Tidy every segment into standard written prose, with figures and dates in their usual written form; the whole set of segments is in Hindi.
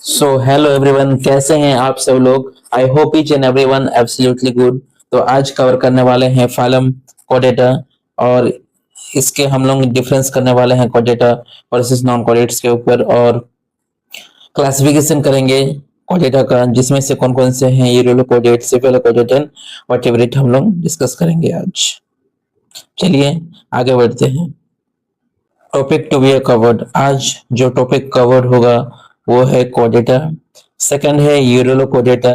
सो हेलो एवरीवन, कैसे हैं आप सब लोग। I hope each and everyone absolutely good. तो आज कवर करने वाले हैं फाइलम कोडेटा और इसके हम लोग डिफरेंस करने वाले हैं कोडेटा वर्सेस नॉन कोडेट्स के ऊपर, और क्लासिफिकेशन करेंगे कोडेटा का, जिसमें से कौन कौन से हैं euro caudate, cephalo caudate and whatever it हम लोग डिस्कस करेंगे आज। चलिए आगे बढ़ते हैं। टॉपिक टू बी कवर्ड, आज जो टॉपिक कवर्ड होगा वो है कोडेटा, सेकंड है यूरोलो कोडेटा,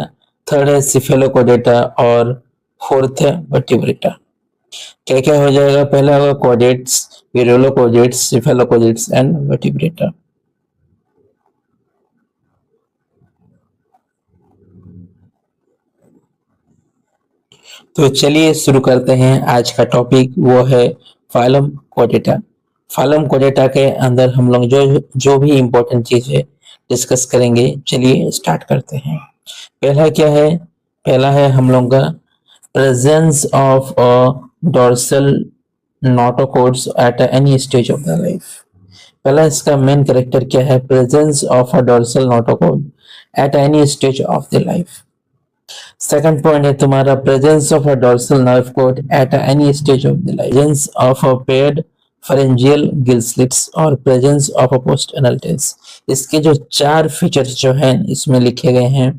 थर्ड है सिफेलो कोडेटा और फोर्थ है वर्टिब्रेटा। क्या क्या हो जाएगा? पहला होगा chordates, urochordates, cephalochordates and vertebrata. तो चलिए शुरू करते हैं। आज का टॉपिक वो है फाइलम कोडेटा। फाइलम कोडेटा के अंदर हम लोग जो जो भी इंपॉर्टेंट चीज है डिस्कस करेंगे। चलिए स्टार्ट करते हैं। पहला क्या है? पहला है हम लोग का presence of a dorsal notochords at any stage of the life. पहला इसका मेन कैरेक्टर क्या है? Presence of a dorsal notochord at any stage of the life. Second point है तुम्हारा presence of a dorsal nerve cord at any stage of the life, presence of a paired pharyngeal gill slits और presence of a post anal tails. इसके जो चार फीचर्स जो हैं इसमें लिखे गए हैं।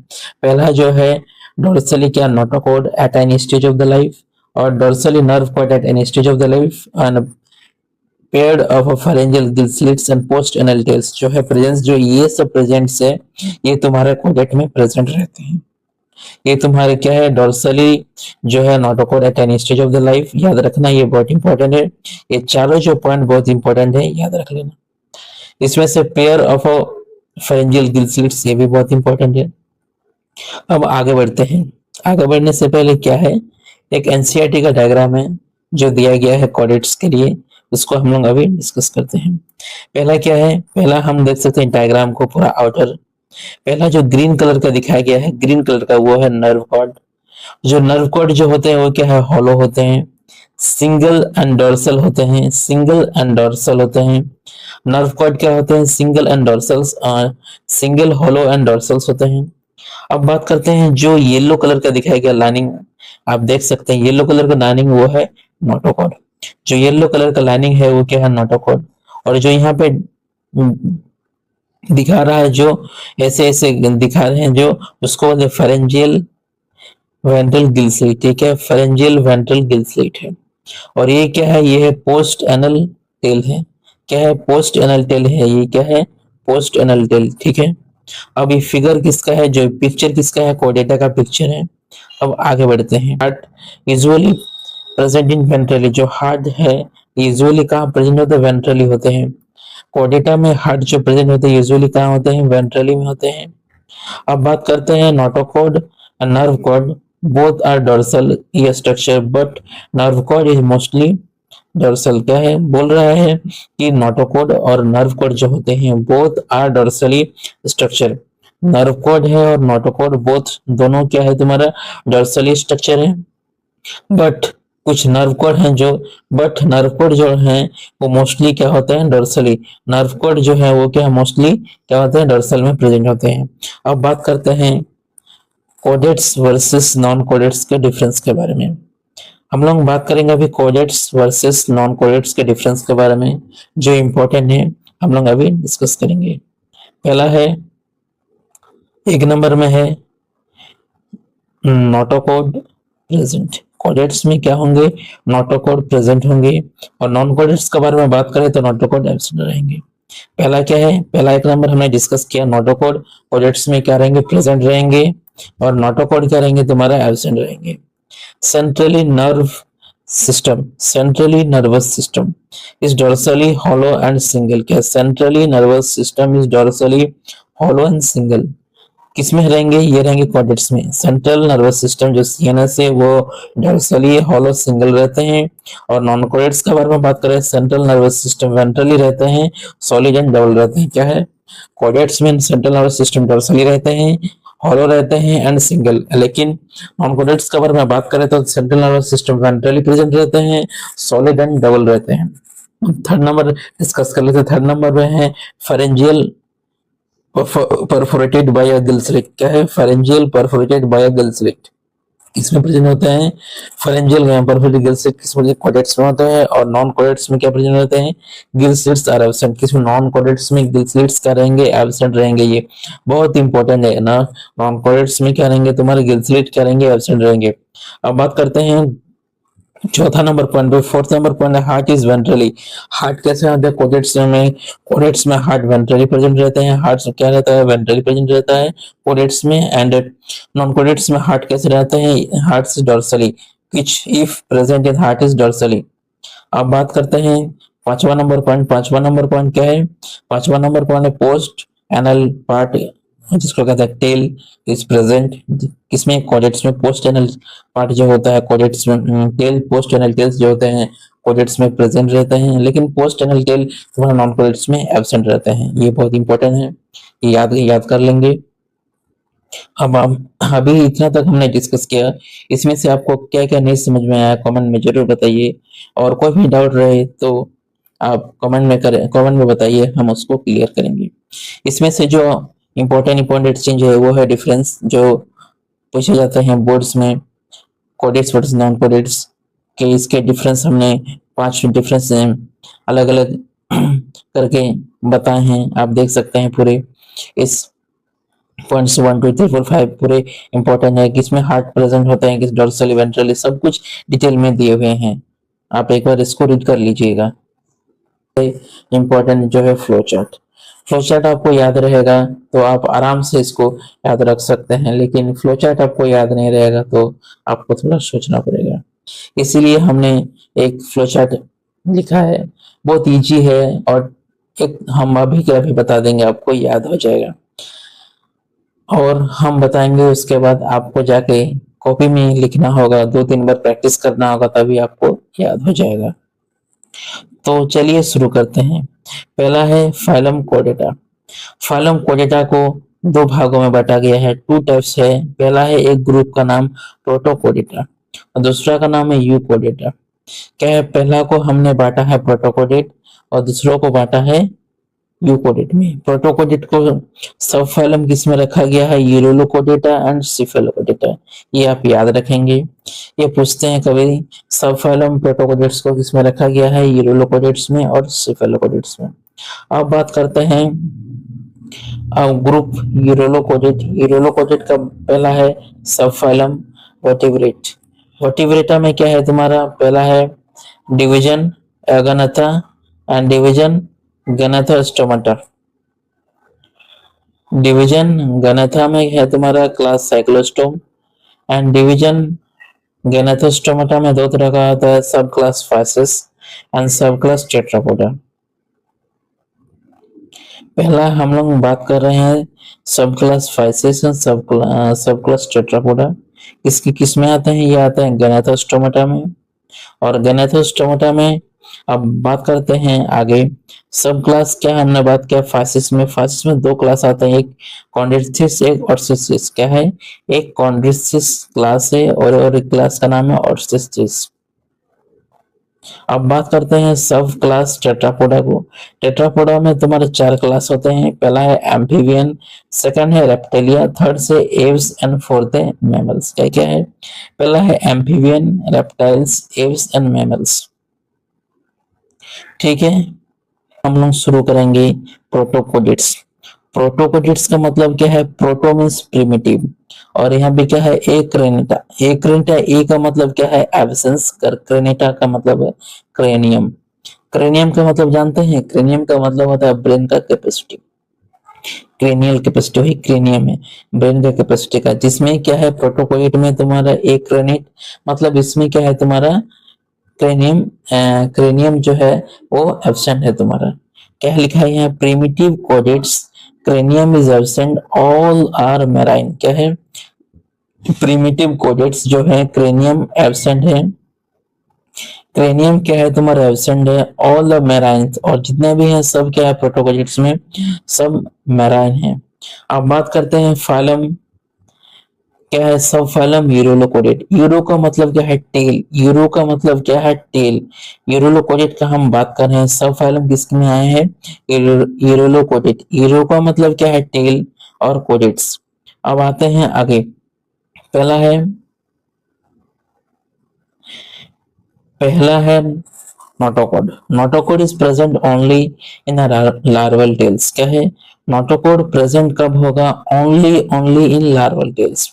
पहला जो है डोर्सली क्या notochord at any stage of the life, और dorsally nerve cord at any stage of the life, and paired of a pharyngeal gill slits and post anal tails जो है प्रेजेंस, जो ये सब प्रेजेंट्स है ये तुम्हारे कोडेट में प्रेजेंट रहते हैं। ये तुम्हारे क्या है? डोर्सली जो है notochord at any stage of the life, याद रखना ये बहुत इंपॉर्टेंट है। ये चारों जो पॉइंट बहुत इंपॉर्टेंट है, याद रख लेना। इसमें से pair of a pharyngeal gill slits ये भी बहुत इंपॉर्टेंट है। अब आगे बढ़ते हैं। आगे बढ़ने से पहले क्या है, एक एनसीईआरटी का डायग्राम है जो दिया गया है कोडेट्स के लिए, उसको हम लोग अभी डिस्कस करते हैं। पहला क्या है? पहला हम देख सकते हैं डायग्राम को पूरा आउटर। पहला जो ग्रीन कलर का दिखाया गया है, ग्रीन कलर का, वो है नर्व कॉर्ड। जो नर्व कॉर्ड जो होते हैं वो क्या है? हॉलो होते हैं, सिंगल एंड डोर्सल होते हैं, सिंगल एंड डोर्सल होते हैं। नर्व कॉर्ड क्या होते हैं? Single and dorsals, single hollow and dorsals होते हैं। अब बात करते हैं जो येलो कलर का दिखाया गया लाइनिंग, आप देख सकते हैं येलो कलर का लाइनिंग वो है नोटोकॉर्ड। जो येलो कलर का लाइनिंग है वो क्या है? नोटोकॉर्ड। और जो यहाँ पे दिखा रहा है, जो ऐसे ऐसे दिखा रहे हैं, जो उसको बोलते हैं फेरेंजियल वेंट्रल गिल स्लिट। ठीक है, फेरेंजियल वेंट्रल गिल स्लिट है। और ये क्या है? ये है पोस्ट एनल टेल है। क्या है? पोस्ट एनल टेल है। ये क्या है? Post anal tail. ठीक है। अब ये फिगर किसका है? जो पिक्चर किसका है? कोडेटा का पिक्चर है। अब आगे बढ़ते हैं। Heart usually present in ventrally, जो हार्ट है यूजुअली कहाँ प्रेजेंट होते हैं? वेंट्रली होते हैं। कोडेटा में हार्ट जो प्रेजेंट होते हैं यूजुअली कहाँ होते हैं? वेंट्रली में होते हैं। अब बात करते हैं notochord and nerve cord, both are dorsal ये structure, but nerve cord is mostly dorsal. क्या है? बोल रहा है कि नोटोकॉर्ड और नर्व कॉर्ड जो होते हैं both are dorsally structure. Nerve cord है और नोटोकॉर्ड बोथ दोनों क्या है? तुम्हारा डोर्सली स्ट्रक्चर है। बट कुछ नर्व कोड हैं जो बट नर्व कोड जो है वो मोस्टली क्या होते हैं? डोर्सली। नर्व कोड जो है वो क्या मोस्टली क्या होते हैं? डोर्सल में प्रेजेंट होते हैं। अब बात करते हैं कोडेट्स वर्सेस नॉन कोडेट्स के डिफरेंस के बारे में। हम लोग बात करेंगे अभी कोडेट्स वर्सेस नॉन कोडेट्स के डिफरेंस के बारे में, जो इंपॉर्टेंट है हम लोग अभी डिस्कस करेंगे। पहला है, एक नंबर में है नोटोकोड प्रेजेंट। कोडेट्स में क्या होंगे? नोटोकोड प्रेजेंट होंगे। और नॉन कोडेट्स के बारे में बात करें तो नोटोकोड एब्सेंट रहेंगे। पहला क्या है? पहला एक नंबर हमने डिस्कस किया नोटोकोड। कोडेट्स में क्या रहेंगे? प्रेजेंट रहेंगे। और नोटोकोड क्या रहेंगे? तुम्हारा एब्सेंट रहेंगे। Centrally nerve system, centrally nervous system is dorsally hollow and single. क्या? Centrally nervous system is dorsally hollow and single. किसमें रहेंगे? ये रहेंगे कोडेट्स में। सेंट्रल नर्वस सिस्टम जो सीएनएस है वो डोर्सली हॉलो सिंगल रहते हैं। और नॉन कोडेट्स के बारे में बात करें, सेंट्रल नर्वस सिस्टम वेंट्रली रहते हैं, सॉलिड एंड डबल रहते हैं। क्या है? कोडेट्स में सेंट्रल नर्वस सिस्टम डोर्सली रहते हैं, हॉलो रहते हैं एंड सिंगल। लेकिन नॉन कोडेट्स के बारे में बात करें तो central nervous system ventrally present रहते हैं, सॉलिड एंड डबल रहते हैं। थर्ड नंबर डिस्कस कर लेते हैं। थर्ड नंबर में है फेरेंजियल परफोरेटेड बाय अ गिल स्लिट। क्या है? फेरेंजियल परफोरेटेड बाय अ गिल स्लिट। इसमें प्रेजेंट होते हैं फेरेंजियल परफोरेटेड गिल स्लिट, किसमें कोडेट्स में होता है, और नॉन कोडेट्स में क्या प्रेजेंट होते हैं? Gill slits are absent. किसमें? नॉन कोडेट्स में गिल स्लिट्स क्या रहेंगे? एब्सेंट रहेंगे। ये बहुत इंपॉर्टेंट है ना। नॉन कोडेट्स में क्या रहेंगे? तुम्हारे गिल स्लिट क्या रहेंगे? एब्सेंट रहेंगे। अब बात करते हैं चौथा नंबर पॉइंट पे। फोर्थ नंबर पॉइंट है हार्ट इज वेंट्रली। हार्ट कैसे आता है? कोडेट्स में हार्ट वेंट्रली प्रेजेंट रहते हैं। हार्ट क्या रहता है? वेंट्रली प्रेजेंट रहता है कोडेट्स में। एंड नॉन कोडेट्स में हार्ट कैसे रहते हैं? Heart is dorsally, which if present in heart is dorsally। अब बात करते हैं पांचवा नंबर पॉइंट। पांचवा नंबर पॉइंट क्या है? पांचवा नंबर पॉइंट है पोस्ट एनल पार्ट, जिसको कहते हैं टेल इज प्रेजेंट। किसमें? कोडेट्स में। पोस्ट एनल पार्ट जो होता है कोडेट्स में, टेल पोस्ट एनल टेल्स जो होते हैं कोडेट्स में प्रेजेंट रहते हैं, लेकिन पोस्ट एनल टेल तुम्हारा नॉन कोडेट्स में एब्सेंट रहते हैं। ये बहुत इंपॉर्टेंट है, ये याद कर लेंगे। अब हम अभी इतना तक हमने डिस्कस किया, इसमें से आपको क्या क्या नहीं समझ में आया कमेंट में जरूर बताइए, और कोई भी डाउट रहे तो आप कमेंट में बताइए, हम उसको क्लियर करेंगे। इसमें से जो इम्पोर्टेंट चेंज है वो है डिफरेंस, जो पूछे जाते हैं बोर्ड्स में, कोडेट्स वर्सेस नॉन कोडेट्स के। इसके डिफरेंस हमने 5 डिफरेंस अलग अलग करके बताए हैं, आप देख सकते हैं पूरे। इस पॉइंट्स 1 2 3 4 5 पूरे इंपॉर्टेंट है, किसमें हार्ट प्रेजेंट होता है, किस डोर्सली वेंट्रली, सब कुछ डिटेल में दिए हुए हैं। आप एक बार इसको रीड कर लीजिएगा। इंपॉर्टेंट जो है फ्लो चार्ट। फ्लो चार्ट आपको याद रहेगा तो आप आराम से इसको याद रख सकते हैं, लेकिन फ्लो चार्ट आपको याद नहीं रहेगा तो आपको थोड़ा सोचना पड़ेगा। इसीलिए हमने एक फ्लो चार्ट लिखा है, बहुत इजी है, और एक हम अभी के अभी बता देंगे, आपको याद हो जाएगा। और हम बताएंगे उसके बाद आपको जाके कॉपी में लिखना होगा, 2-3 बार प्रैक्टिस करना होगा, तभी आपको याद हो जाएगा। तो चलिए शुरू करते हैं। पहला है फाइलम कोडेटा। फाइलम कोडेटा को 2 भागों में बांटा गया है, 2 टाइप्स है। पहला है एक ग्रुप का नाम प्रोटोकोडेटा और दूसरा का नाम है यूकोडेटा। क्या है? पहला को हमने बांटा है प्रोटोकोडेट और दूसरों को बांटा है यूकोडेट में। प्रोटोकोडेट को सब फाइलम किसमें रखा गया है? यूरोलोकोडेटा एंड सिफेलोकोडेटा। ये आप याद रखेंगे। ये पूछते हैं कभी, सब फाइलम प्रोटोकोडेट्स को किसमें रखा गया है? यूरोलोकोडेट्स में और सिफेलोकोडेट्स में। अब बात करते हैं ग्रुप यूरोलोकोडेट। यूरोलोकोडेट का पहला है सब फाइलम वर्टिब्रेट। वर्टिब्रेटा में क्या है तुम्हारा? पहला है division agnatha and division gnathostomata. Division agnatha में है तुम्हारा class cyclostome, and division gnathostomata में 2 तरह का होता है, sub class pisces and sub class tetrapoda. पहला हम लोग बात कर रहे हैं sub class pisces and sub class tetrapoda. इसकी किस में आते हैं? ये आते हैं गनाथोस्टोमाटा में। और गनाथोस्टोमाटा में अब बात करते हैं आगे सब क्लास। क्या हमने बात किया फाइसिस में? फाइसिस में 2 क्लास आते हैं, एक कॉन्ड्रिथिस एक ऑर्सिसिस। क्या है? एक कॉन्ड्रिथिस क्लास है और एक क्लास का नाम है ऑर्सिसिस। अब बात करते हैं सब क्लास टेट्रापोडा को। टेट्रापोडा में तुम्हारे 4 क्लास होते हैं। पहला है एम्फीबियन, सेकंड है रेप्टिलिया, थर्ड से एव्स एंड फोर्थ है मैमल्स। क्या क्या है? पहला है amphibian, reptiles, Aves and mammals. ठीक है, हम लोग शुरू करेंगे प्रोटोकोडेट्स। प्रोटोकोडेट्स का मतलब क्या है? प्रोटो मीन्स प्रिमिटिव, और यहाँ पे क्या है? एक्रेनेटा। एक्रेनेटा ए का मतलब क्या है? एब्सेंस। क्रेनेटा का मतलब है क्रेनियम। क्रेनियम का मतलब जानते हैं? क्रेनियम का मतलब होता है ब्रेन का कैपेसिटी। क्रेनियल कैपेसिटी वही क्रेनियम है, ब्रेन का कैपेसिटी का। जिसमें क्या है? प्रोटोकोडेट में तुम्हारा एक्रेनेट मतलब इसमें क्या है तुम्हारा? क्रेनियम। क्रेनियम जो है वो एब्सेंट है तुम्हारा। क्या लिखा है यहाँ? Primitive chordates cranium is absent, all are marine. क्या है? प्रिमिटिव कोडेट्स जो है क्रेनियम एब्सेंट है। क्रेनियम क्या है तुम्हारा? एब्सेंट है। ऑल द मैराइन, और जितने भी हैं सब क्या है प्रोटोकोडेट्स में? सब मैराइन है। अब बात करते हैं फाइलम क्या है सब फाइलम यूरोलोकोडेट। यूरो का मतलब क्या है टेल, यूरो का मतलब क्या है टेल। यूरोलोकोडेट का हम बात कर रहे हैं, सब फाइलम किसमें आए हैं यूरोलोकोडेट। यूरो का मतलब क्या है टेल और कोडेट्स। अब आते हैं आगे, पहला है पहला है notochord. Notochord is present only in larval tails. क्या है नोटोकोड प्रेजेंट कब होगा, only only in larval tails.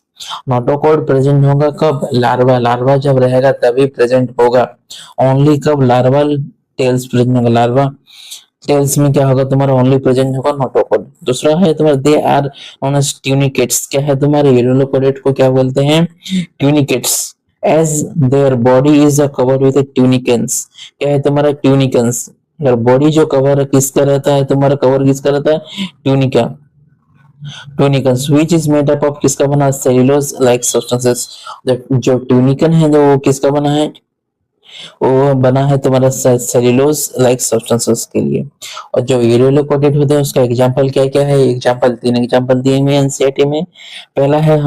Notochord present होगा कब, लार्वा, लार्वा जब रहेगा तभी प्रेजेंट होगा। ओनली कब, लार्वल टेल्स प्रेजेंट होगा, लार्वा टेल्स में क्या होगा तुम्हारा ओनली प्रेजेंट होगा नोटोकोड। दूसरा है तुम्हारा they are known as tunicates. क्या है तुम्हारे यूरोलोकोडेट को क्या बोलते हैं tunicates, as their body is covered with tunicins. क्या है तुम्हारा ट्यूनिकेंस, अगर बॉडी जो कवर किसका रहता है, तुम्हारा कवर किसका रहता है tunica, tunicins which is made up of किसका बना सेल्यूलोज लाइक सब्सटेंसेस। जो ट्यूनिकन है जो वो किसका बना है, वो बना है तुम्हारा सेल्यूलोज लाइक सब्सटेंसेस के लिए। और जो यूरोलोकोडेट होते हैं उसका एग्जांपल क्या क्या है, एग्जांपल तीन एग्जांपल दिए हुए हैं एनसीईआरटी में। पहला है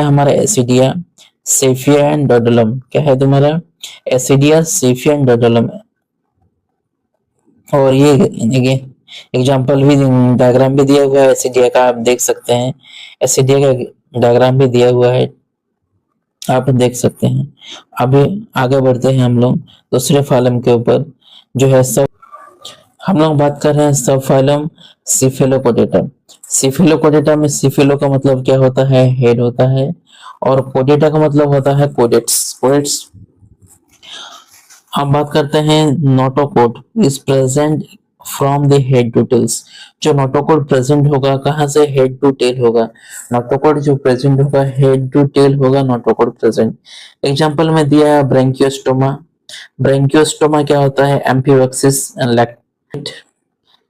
हमारा एसिडिया, सेफिया एंड डोडोलम। क्या है तुम्हारा एसिडिया, सेफिया एंड डोडोलम। और ये एग्जांपल भी डायग्राम भी दिया हुआ है एसिडिया का, आप देख सकते हैं एसिडिया का डायग्राम भी दिया हुआ है, आप देख सकते हैं। अभी आगे बढ़ते हैं हम लोग दूसरे फाइलम के ऊपर, जो है सब हम लोग बात कर रहे हैं सब फाइलम सिफेलोपोडेटा। सिफेलोपोडेटा में सिफेलो का मतलब क्या होता है हेड होता है, और पोडेटा का मतलब होता है कोडेट्स, कोडेट्स। हम बात करते हैं notochord is present from the head to tails. जो नोटोकोड प्रेजेंट होगा कहाँ से, हेड टू टेल होगा। नोटोकोड जो प्रेजेंट होगा हेड टू टेल होगा नोटोकोड प्रेजेंट। एग्जांपल में दिया है ब्रेंकियोस्टोमा। ब्रेंकियोस्टोमा क्या होता है एम्फीवैक्सिस एंड लैक्टेट।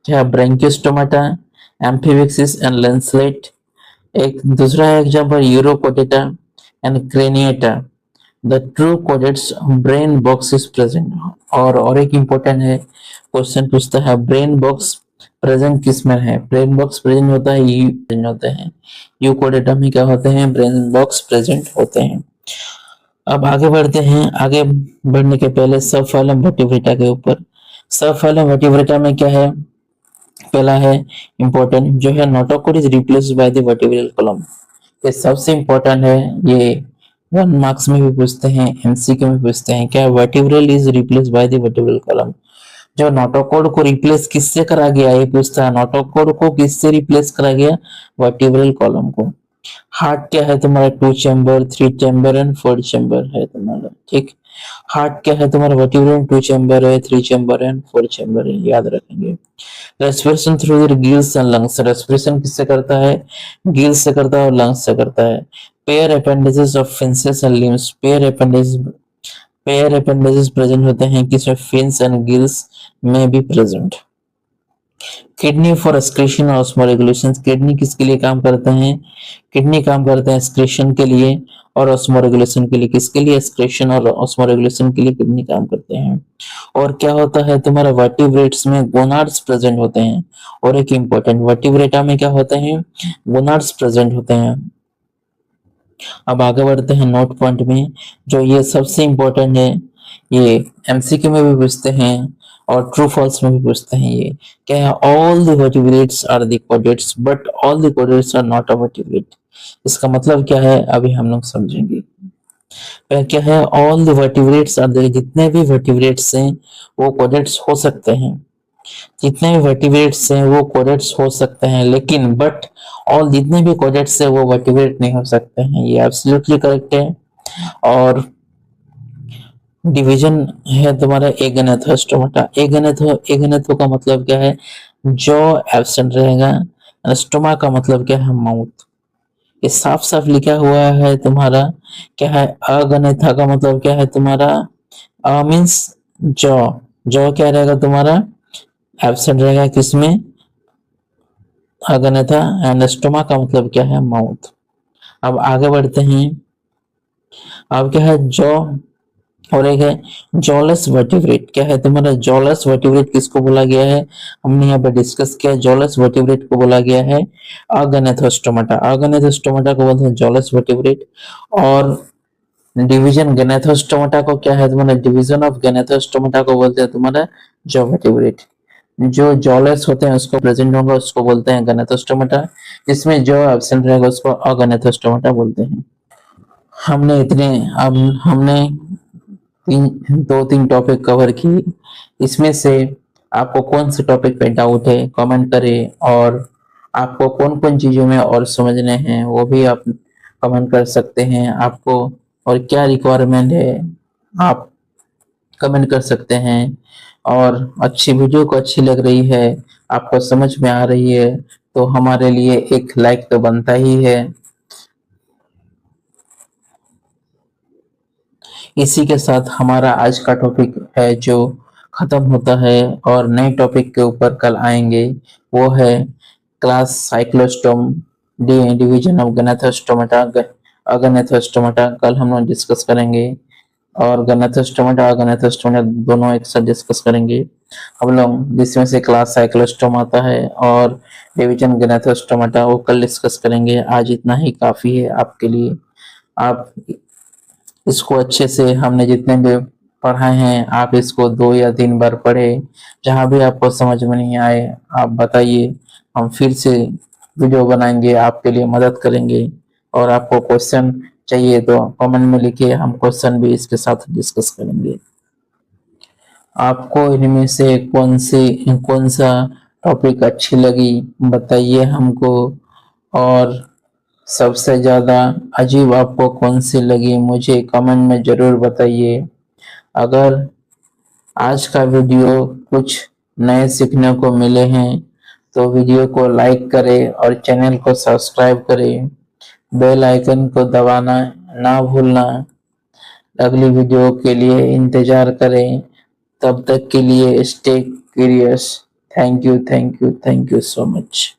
क्या ब्रेंकियोस्टोमाटा, एम्फीवैक्सिस एंड लेंसलेट। एक दूसरा है एग्जांपल यूरोपोटेटा and craniata. The true chordates brain box is present. और एक इम्पोर्टेंट है क्वेश्चन पूछता है ब्रेन बॉक्स प्रेजेंट किस में है, ब्रेन बॉक्स प्रेजेंट होता है यू प्रेजेंट होते हैं, यू कोडेटा में क्या होते हैं ब्रेन बॉक्स प्रेजेंट होते हैं। अब आगे बढ़ते हैं, आगे बढ़ने के पहले सब फाइलम वर्टिब्रेटा के ऊपर। सब फाइलम वर्टिब्रेटा में क्या है, पहला है इंपॉर्टेंट जो है notochord is replaced by the vertebral column. ये सबसे इंपॉर्टेंट है, ये 1 मार्क्स में भी पूछते हैं एमसीक्यू में पूछते हैं। क्या vertebral is replaced by the vertebral column. जो नोटोकोड को रिप्लेस किससे करा गया ये पूछता है, नोटोकोड को किससे रिप्लेस करा गया वर्टिब्रल कॉलम को। हार्ट क्या है तुम्हारा 2 चैम्बर, 3 चैम्बर एंड 4 चैम्बर है तुम्हारा, ठीक। हार्ट क्या है तुम्हारा वर्टिब्रल 2 चैम्बर है, 3 चैम्बर एंड 4 चैम्बर है, याद रखेंगे। Respiration through the gills and lungs. Respiration किससे करता है, गिल्स से करता है और लंग्स से करता है। Pair appendages of fins and limbs. Pair appendages present होते हैं किसमें, फिन्स एंड गिल्स में भी प्रेजेंट। किडनी फॉर एक्सक्रीशन और ऑस्मोरेगुलेशन। किडनी किसके लिए काम करते हैं, किडनी काम करते हैं एक्सक्रीशन के लिए और ऑस्मोरेगुलेशन के लिए। किसके लिए, एक्सक्रीशन और ऑस्मोरेगुलेशन के लिए किडनी काम करते हैं। और क्या होता है तुम्हारा वर्टिब्रेट्स में गोनाड्स प्रेजेंट होते हैं। और एक इंपॉर्टेंट वर्टिब्रेटा में क्या होते हैं गोनाड्स प्रेजेंट होते हैं। अब आगे बढ़ते हैं नोट पॉइंट में, जो ये सबसे इंपॉर्टेंट है, ये एमसीक्यू में भी पूछते हैं और ट्रू फॉल्स में भी पूछते हैं। ये क्या है, all the vertebrates are the chordates but all the chordates are not a vertebrate. इसका मतलब क्या है अभी हम लोग समझेंगे। क्या है, all the vertebrates are the, जितने भी वर्टिब्रेट्स हैं वो कोडेट्स हो सकते हैं, जितने भी वर्टिब्रेट्स हैं वो कोडेट्स हो सकते हैं, लेकिन बट ऑल जितने भी कोडेट्स हैं वो वर्टिब्रेट नहीं हो सकते हैं, ये एब्सोल्युटली करेक्ट है। और डिवीजन है तुम्हारा एगेनेथो स्टोमाटा। एगेनेथो का मतलब क्या है, जो एब्सेंट रहेगा। स्टोमा का मतलब क्या है, माउथ। ये साफ साफ लिखा हुआ है तुम्हारा। क्या है, अगनेथा का मतलब क्या है तुम्हारा, मीन्स जॉ। जॉ क्या रहेगा तुम्हारा, एब्सेंट रहेगा किसमें, अगनेथा। एंड स्टोमा का मतलब क्या है, माउथ। अब आगे बढ़ते हैं, अब क्या है, जॉ और एक है जॉलस वर्टिब्रेट। क्या है तुम्हारा जॉलस वर्टिब्रेट? किसको बोला गया है? हमने यहाँ पे डिस्कस किया। जॉलस वर्टिब्रेट को बोला गया है अगैनाथोस्टोमाटा। अगैनाथोस्टोमाटा को बोलते हैं जॉलस वर्टिब्रेट। और डिवीजन गैनाथोस्टोमाटा को क्या है तुम्हारा? डिवीजन ऑफ गैनाथोस्टोमाटा को बोलते हैं तुम्हारा जॉ वर्टिब्रेट। जो जॉलस होते हैं उसको प्रेजेंट होगा उसको बोलते हैं गैनाथोस्टोमाटा, जिसमें जो एब्सेंट रहेगा उसको अगैनाथोस्टोमाटा बोलते हैं। हमने इतने अब हमने दो तीन टॉपिक कवर की। इसमें से आपको कौन से टॉपिक पे डाउट है कमेंट करें, और आपको कौन कौन चीजों में और समझने हैं वो भी आप कमेंट कर सकते हैं। आपको और क्या रिक्वायरमेंट है आप कमेंट कर सकते हैं। और अच्छी वीडियो को अच्छी लग रही है, आपको समझ में आ रही है, तो हमारे लिए एक लाइक तो बनता ही है। इसी के साथ हमारा आज का टॉपिक है जो खत्म होता है, और नए टॉपिक के ऊपर कल आएंगे। वो है क्लास साइक्लोस्टोम डिवीजन ऑफ गैनाथोस्टोमाटा अगैनाथोस्टोमाटा। कल हम लोग डिस्कस करेंगे, और गैनाथोस्टोमाटा अगैनाथोस्टोमाटा दोनों एक साथ डिस्कस करेंगे हम लोग, जिसमें से क्लास साइक्लोस्टोम आता है और डिवीजन गैनाथोस्टोमाटा वो कल डिस्कस करेंगे। आज इतना ही काफी है आपके लिए। आप इसको अच्छे से हमने जितने भी पढ़ाए हैं आप इसको 2 या 3 बार पढ़े। जहां भी आपको समझ में नहीं आए आप बताइए, हम फिर से वीडियो बनाएंगे, आपके लिए मदद करेंगे। और आपको क्वेश्चन चाहिए तो कमेंट में लिखिए, हम क्वेश्चन भी इसके साथ डिस्कस करेंगे। आपको इनमें से कौन सा टॉपिक अच्छी लगी बताइए हमको, और सबसे ज्यादा अजीब आपको कौन सी लगी मुझे कमेंट में जरूर बताइए। अगर आज का वीडियो कुछ नए सीखने को मिले हैं तो वीडियो को लाइक करें और चैनल को सब्सक्राइब करें। बेल आइकन को दबाना ना भूलना। अगली वीडियो के लिए इंतजार करें। तब तक के लिए stay curious. Thank you, thank you, thank you so much.